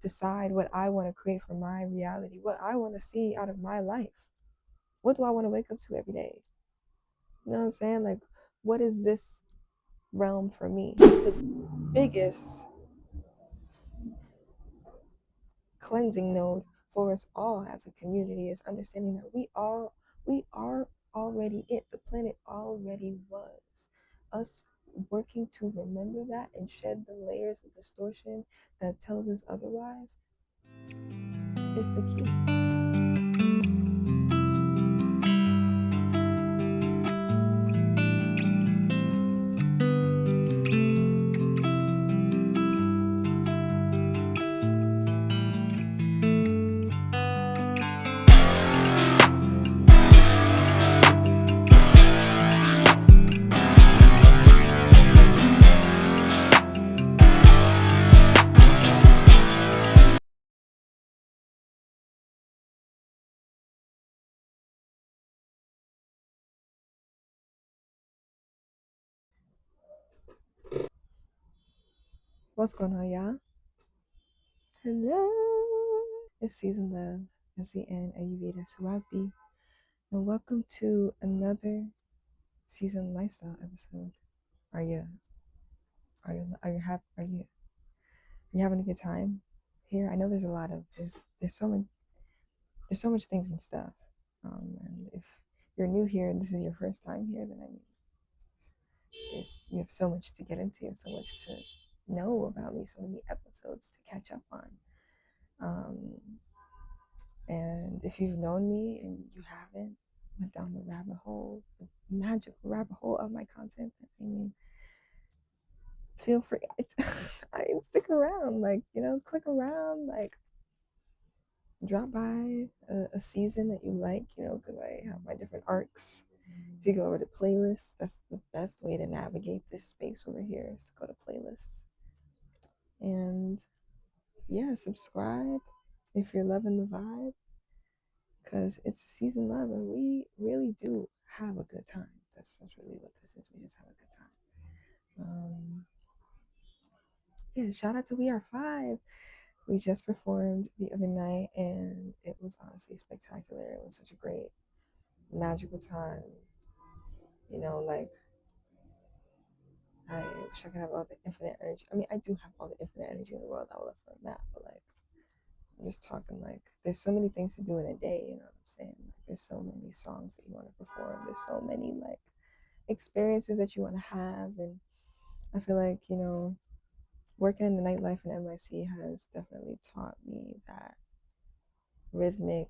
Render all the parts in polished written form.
decide what I want to create for my reality, what I want to see out of my life. What do I want to wake up to every day? You know what I'm saying? Like, what is this realm for me? The biggest cleansing node for us all as a community is understanding that we are already it. The planet already was. Us working to remember that and shed the layers of distortion that tells us otherwise is the key. What's going on, y'all? Hello. It's season love. It's the end. Ayurveda Swapi. And welcome to another season lifestyle episode. Are you having a good time here? I know there's a lot of there's so much things and stuff. And if you're new here and this is your first time here, then I mean, you have so much to get into, you have so much to know about me, so many episodes to catch up on. And if you've known me and you haven't went down the rabbit hole, the magical rabbit hole of my content, I mean, feel free. I stick around, like, click around, like, drop by a season that you like, because I have my different arcs. If you go over to playlists, that's the best way to navigate this space over here is to go to playlists. And yeah, subscribe if you're loving the vibe, because it's a season love and we really do have a good time. That's really what this is. We just have a good time. Yeah, shout out to We Are Five. We just performed the other night and it was honestly spectacular. It was such a great, magical time. Like, I wish I could have all the infinite energy. I mean, I do have all the infinite energy in the world. I will affirm that. But, like, I'm just talking, like, there's so many things to do in a day. You know what I'm saying? Like, there's so many songs that you want to perform. There's so many, like, experiences that you want to have. And I feel like, working in the nightlife in NYC has definitely taught me that rhythmic,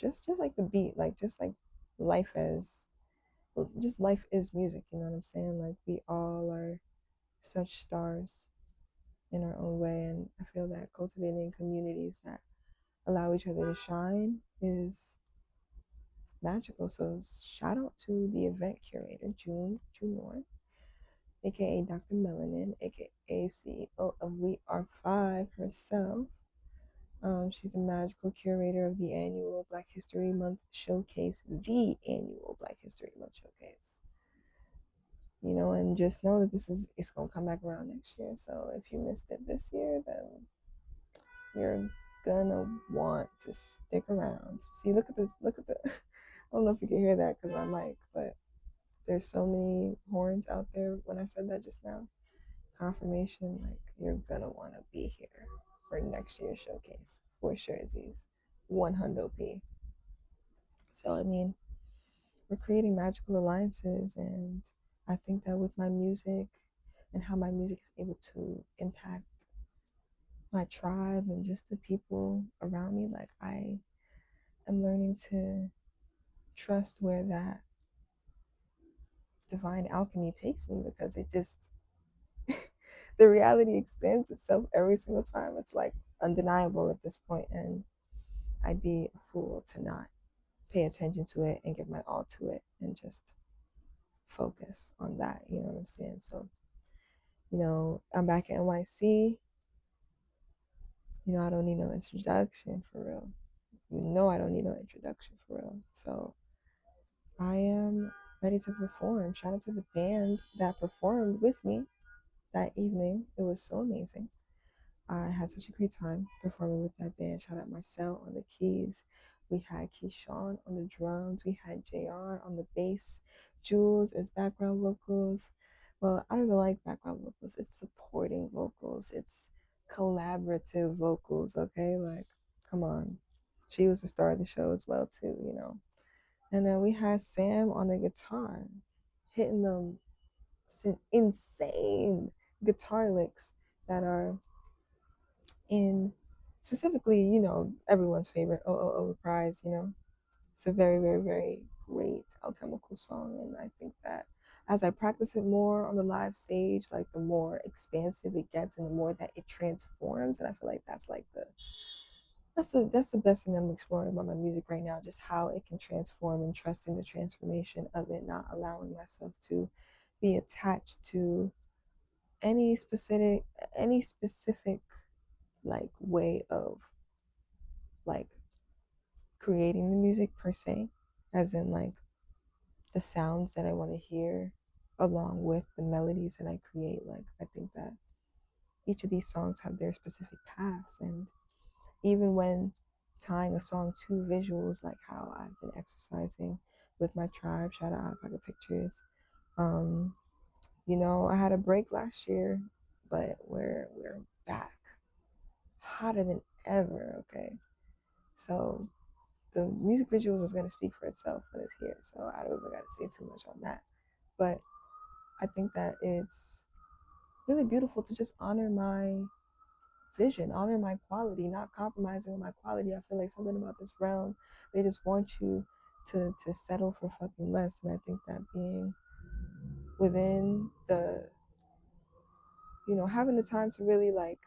just like the beat, like, just like life as just life is music, you know what I'm saying? Like, we all are such stars in our own way, and I feel that cultivating communities that allow each other to shine is magical. So shout out to the event curator, June Junor, aka Dr. Melanin, aka CEO of We Are Five herself. She's the magical curator of the annual Black History Month Showcase, the annual Black History Month Showcase. And just know that it's gonna come back around next year. So if you missed it this year, then you're gonna want to stick around. See, look at this. Look at the. I don't know if you can hear that because my mic, but there's so many horns out there. When I said that just now, confirmation, like, you're gonna want to be here for next year's showcase for Sherzies, 100p. So I mean, we're creating magical alliances, and I think that with my music and how my music is able to impact my tribe and just the people around me, like, I am learning to trust where that divine alchemy takes me, because it just the reality expands itself every single time. It's like undeniable at this point, and I'd be a fool to not pay attention to it and give my all to it and just focus on that. You know what I'm saying? So, I'm back at NYC. I don't need no introduction for real. I don't need no introduction for real. So I am ready to perform. Shout out to the band that performed with me that evening. It was so amazing. I had such a great time performing with that band. Shout out Marcel on the keys. We had Keyshawn on the drums. We had JR on the bass. Jules as background vocals. Well, I don't even like background vocals. It's supporting vocals. It's collaborative vocals, okay? Like, come on. She was the star of the show as well, too, you know. And then we had Sam on the guitar, hitting them insane guitar licks that are in specifically, you know, everyone's favorite "Oh Reprise," you know. It's a very, very, very great alchemical song. And I think that as I practice it more on the live stage, like the more expansive it gets and the more that it transforms. And I feel like that's like that's the best thing I'm exploring about my music right now, just how it can transform and trusting the transformation of it, not allowing myself to be attached to any specific any specific like way of like creating the music per se, as in like the sounds that I want to hear along with the melodies that I create. Like I think that each of these songs have their specific paths, and even when tying a song to visuals, like how I've been exercising with my tribe, shout out Out of Pocket Pictures. Um, you know, I had a break last year, but we're back hotter than ever, okay? So the music visuals is gonna speak for itself when it's here. So I don't even gotta say too much on that. But I think that it's really beautiful to just honor my vision, honor my quality, not compromising on my quality. I feel like something about this realm, they just want you to settle for fucking less. And I think that being within the, you know, having the time to really like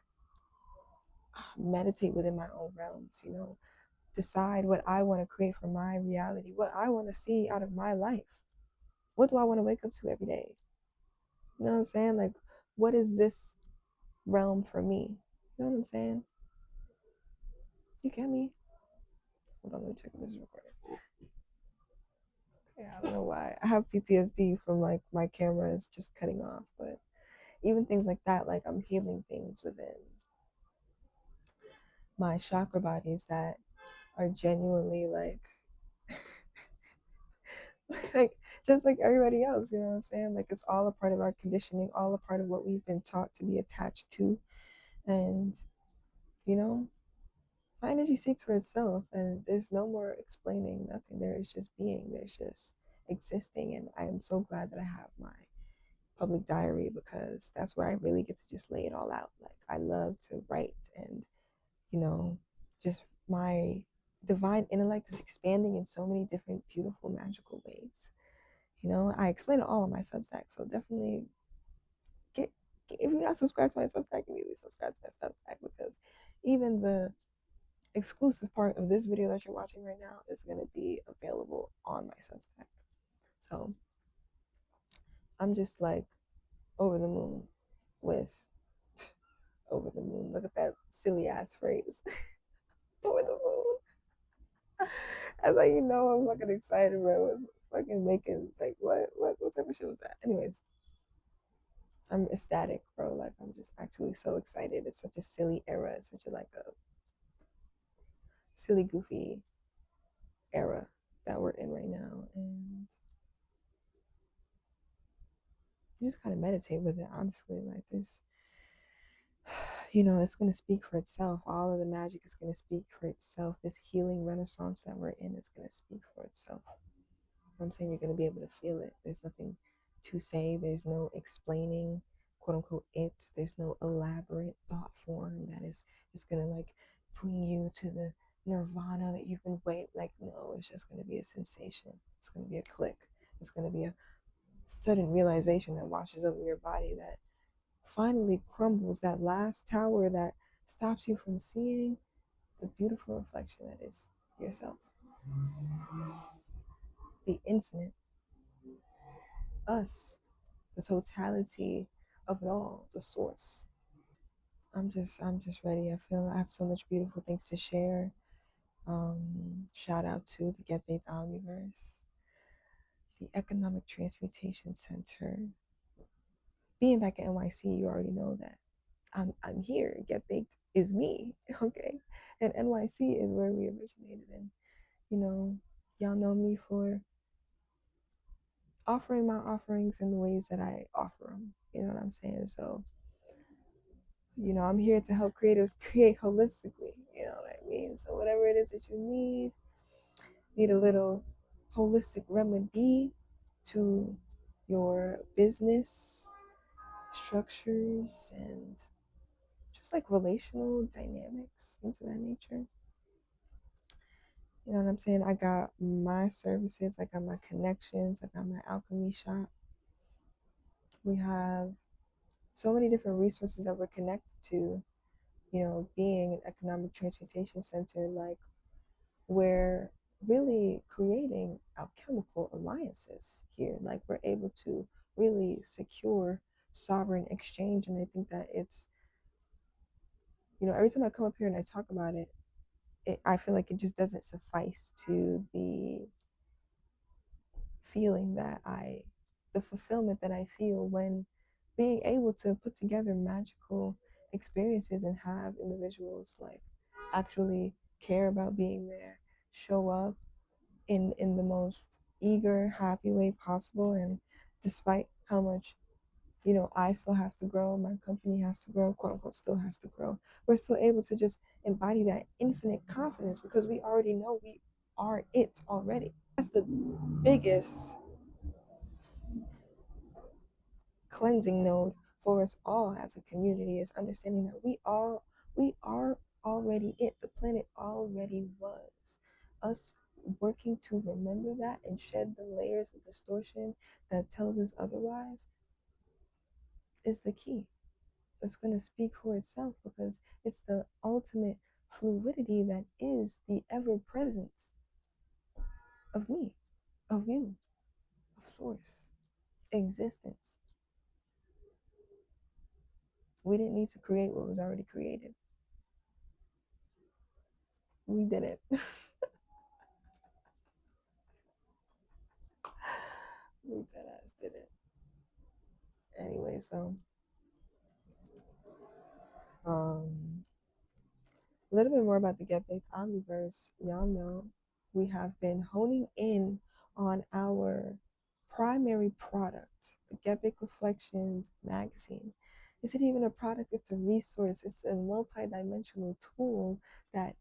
meditate within my own realms, you know, decide what I want to create for my reality, what I want to see out of my life. What do I want to wake up to every day? You know what I'm saying? Like, what is this realm for me? You know what I'm saying? You get me? Hold on, let me check this recording. Yeah, I don't know why. I have PTSD from like my camera is just cutting off, but even things like that, like I'm healing things within my chakra bodies that are genuinely like like just like everybody else, you know what I'm saying? Like it's all a part of our conditioning, all a part of what we've been taught to be attached to. And you know, my energy speaks for itself, and there's no more explaining nothing. There is just being, there's just existing. And I am so glad that I have my public diary because that's where I really get to just lay it all out. Like I love to write, and you know, just my divine intellect is expanding in so many different beautiful magical ways. You know, I explain it all on my Substack, so definitely get if you're not subscribed to my Substack, immediately subscribe to my Substack because even the exclusive part of this video that you're watching right now is going to be available on my Substack. So I'm just like over the moon with over the moon. Look at that silly ass phrase. Over the moon. As like you know, I'm fucking excited, bro. It's fucking making like what type of shit was that? Anyways, I'm ecstatic, bro. Like I'm just actually so excited. It's such a silly era. It's such a like a silly, goofy era that we're in right now, and you just kind of meditate with it. Honestly, like this, you know, it's gonna speak for itself. All of the magic is gonna speak for itself. This healing renaissance that we're in is gonna speak for itself. I'm saying you're going to be able to feel it. There's nothing to say. There's no explaining, quote unquote, it. There's no elaborate thought form that is going to like bring you to the nirvana that you've been waiting. Like, no, it's just going to be a sensation. It's going to be a click. It's going to be a sudden realization that washes over your body that finally crumbles that last tower that stops you from seeing the beautiful reflection that is yourself. The infinite, us, the totality of it all, the source. I'm just ready. I feel I have so much beautiful things to share. Shout out to the Get Faith Omniverse, the Economic Transmutation Center. Being back at NYC, you already know that. I'm here. Get Baked is me, okay? And NYC is where we originated. And you know, y'all know me for offering my offerings in the ways that I offer them. You know what I'm saying? So, I'm here to help creatives create holistically. You know what I mean? So whatever it is that you need a little holistic remedy to your business structures and just like relational dynamics, things of that nature. You know what I'm saying? I got my services, I got my connections, I got my alchemy shop. We have so many different resources that we're connected to, being an economic transportation center. Like, we're really creating alchemical alliances here. Like, we're able to really secure sovereign exchange. And I think that it's, every time I come up here and I talk about it, I feel like it just doesn't suffice to the feeling that the fulfillment that I feel when being able to put together magical experiences and have individuals like actually care about being there, show up in the most eager, happy way possible. And despite how much, I still have to grow, my company has to grow, quote unquote, still has to grow, we're still able to just embody that infinite confidence because we already know we are it already. That's the biggest cleansing node for us all as a community, is understanding that we are already it. The planet already was. Us working to remember that and shed the layers of distortion that tells us otherwise is the key. It's going to speak for itself because it's the ultimate fluidity that is the ever presence of me, of you, of source, existence. We didn't need to create what was already created. We did it. We that ass did it. Anyway, so um a little bit more about the Get Baked Omniverse. Y'all know we have been honing in on our primary product, the Get Baked Reflections magazine. Is it even a product? It's a resource. It's a multi-dimensional tool that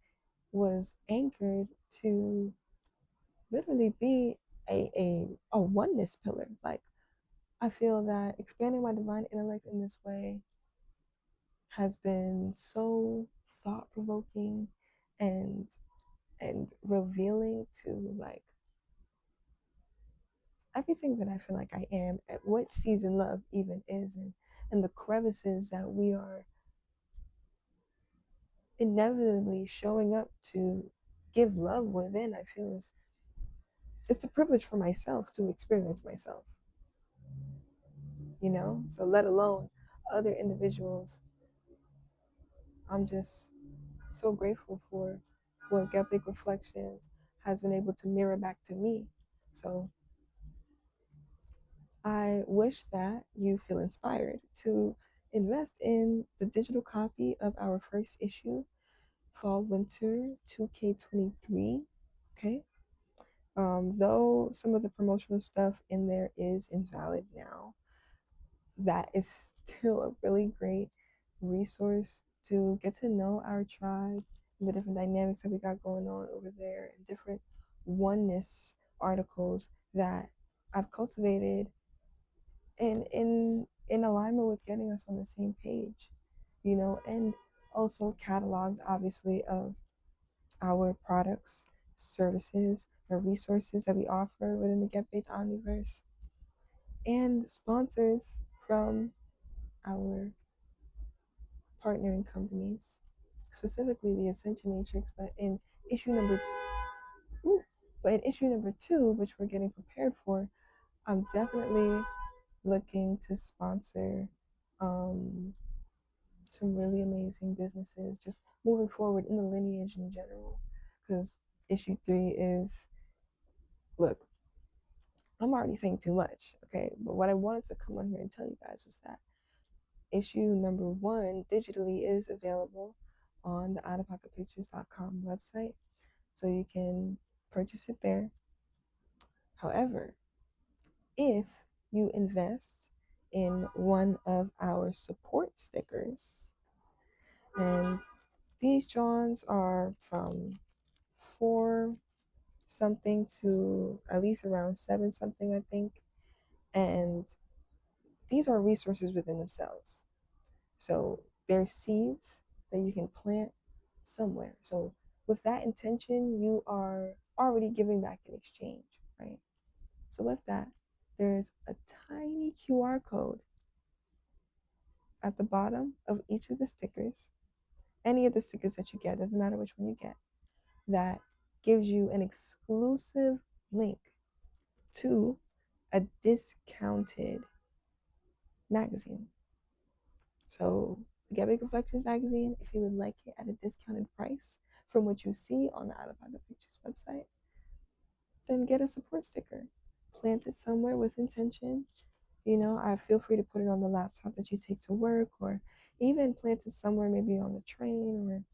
was anchored to literally be a oneness pillar. Like, I feel that expanding my divine intellect in this way has been so thought provoking and revealing to like everything that I feel like I am, at what season love even is, and the crevices that we are inevitably showing up to give love within. I feel it's a privilege for myself to experience myself, so let alone other individuals. I'm just so grateful for what Get Big Reflections has been able to mirror back to me. So I wish that you feel inspired to invest in the digital copy of our first issue, Fall Winter 2K23. Okay. Though some of the promotional stuff in there is invalid now, that is still a really great resource to get to know our tribe and the different dynamics that we got going on over there, and different oneness articles that I've cultivated in alignment with getting us on the same page, and also catalogs, obviously, of our products, services, or resources that we offer within the Get Baked Omniverse, and sponsors from our partnering companies, specifically the Ascension Matrix. Issue number, but in issue number 2, which we're getting prepared for, I'm definitely looking to sponsor um, some really amazing businesses just moving forward in the lineage in general. Because issue 3 is, look, I'm already saying too much, okay? But what I wanted to come on here and tell you guys was that issue number one digitally is available on the outofpocketpictures.com website, so you can purchase it there. However, if you invest in one of our support stickers, and these Johns are from 4 something to at least around 7 something, I think. And these are resources within themselves. So they're seeds that you can plant somewhere. So with that intention, you are already giving back in exchange, right? So with that, there's a tiny QR code at the bottom of each of the stickers. Any of the stickers that you get, doesn't matter which one you get, that gives you an exclusive link to a discounted magazine. So, the Get Big Reflections magazine, if you would like it at a discounted price from what you see on the Out of Pocket Pictures website, then get a support sticker. Plant it somewhere with intention. I feel free to put it on the laptop that you take to work, or even plant it somewhere, maybe on the train,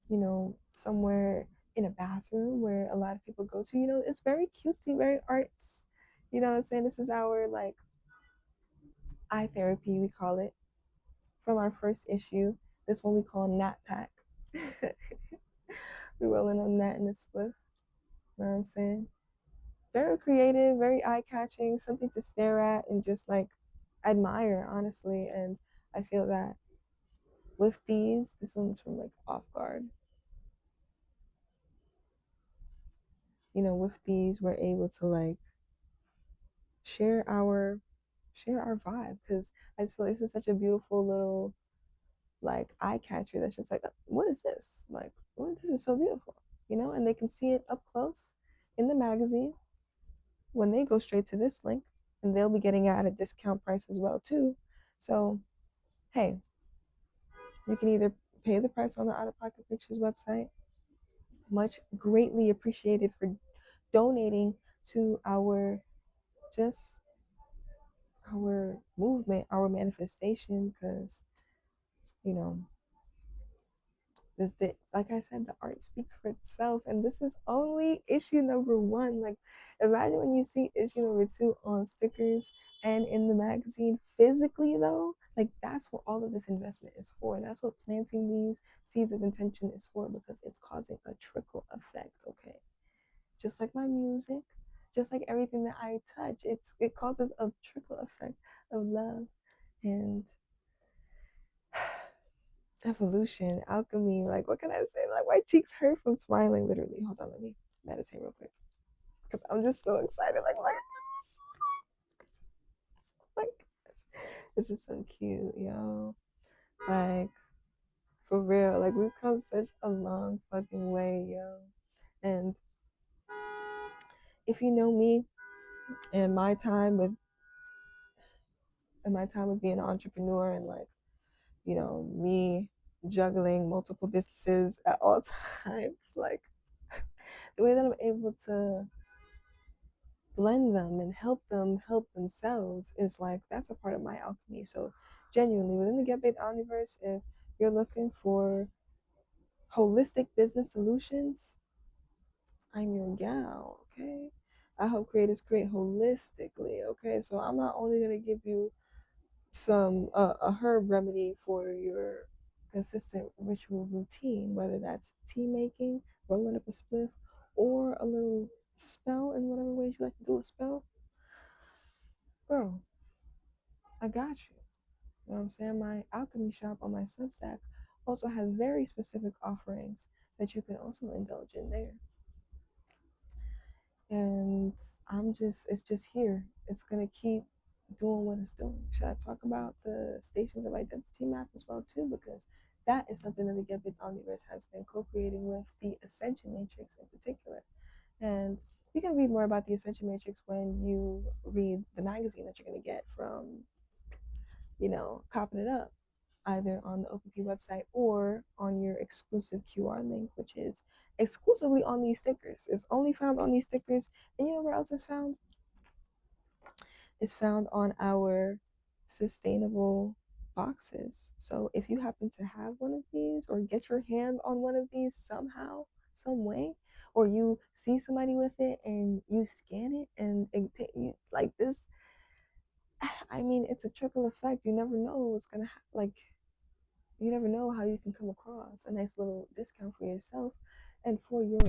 or somewhere in a bathroom where a lot of people go to. It's very cutesy, very arts. You know what I'm saying? This is our like eye therapy, we call it, from our first issue. This one we call Nat Pack. We rolling on that in the spliff. You know what I'm saying? Very creative, very eye catching, something to stare at and just like admire, honestly. And I feel that with these, this one's from like Off Guard. With these, we're able to like share our vibe, because I just feel like this is such a beautiful little like eye catcher that's just like, what is this? Like, what, this is so beautiful, and they can see it up close in the magazine when they go straight to this link, and they'll be getting it at a discount price as well too. So hey, you can either pay the price on the Out of Pocket Pictures website, much greatly appreciated for donating to our just our movement, our manifestation, because you know like I said, the art speaks for itself, and this is only issue number one. Like, imagine when you see issue number two on stickers and in the magazine physically, though. Like, that's what all of this investment is for. That's what planting these seeds of intention is for, because it's causing a trickle effect. Okay, just like my music, just like everything that I touch, it causes a trickle effect of love and evolution, alchemy. Like, what can I say? Like, my cheeks hurt from smiling, literally. Hold on, let me meditate real quick, because I'm just so excited. Like, this is so cute, yo. Like, for real. Like, we've come such a long fucking way, yo. And if you know me and my time with being an entrepreneur, and like, me juggling multiple businesses at all times, like the way that I'm able to blend them and help them help themselves is like, that's a part of my alchemy. So genuinely, within the Get Big Omniverse, if you're looking for holistic business solutions, I'm your gal. Okay, I help creators create holistically. Okay, so I'm not only going to give you some a herb remedy for your consistent ritual routine, whether that's tea making, rolling up a spliff, or a little spell in whatever ways you like to do a spell. Bro, I got you. You know what I'm saying? My alchemy shop on my Substack also has very specific offerings that you can also indulge in there. And it's just here. It's gonna keep doing what it's doing. Should I talk about the stations of identity map as well too? Because that is something that the Get Big Omniverse has been co-creating with the Ascension Matrix in particular. And you can read more about the Ascension Matrix when you read the magazine that you're gonna get from, copping it up, either on the OPP website or on your exclusive QR link, which is exclusively on these stickers. It's only found on these stickers. And you know where else it's found? It's found on our sustainable boxes. So if you happen to have one of these or get your hand on one of these somehow, some way, or you see somebody with it and you scan it and you like this, I mean, it's a trickle effect. You never know what's gonna like. You never know how you can come across a nice little discount for yourself and for your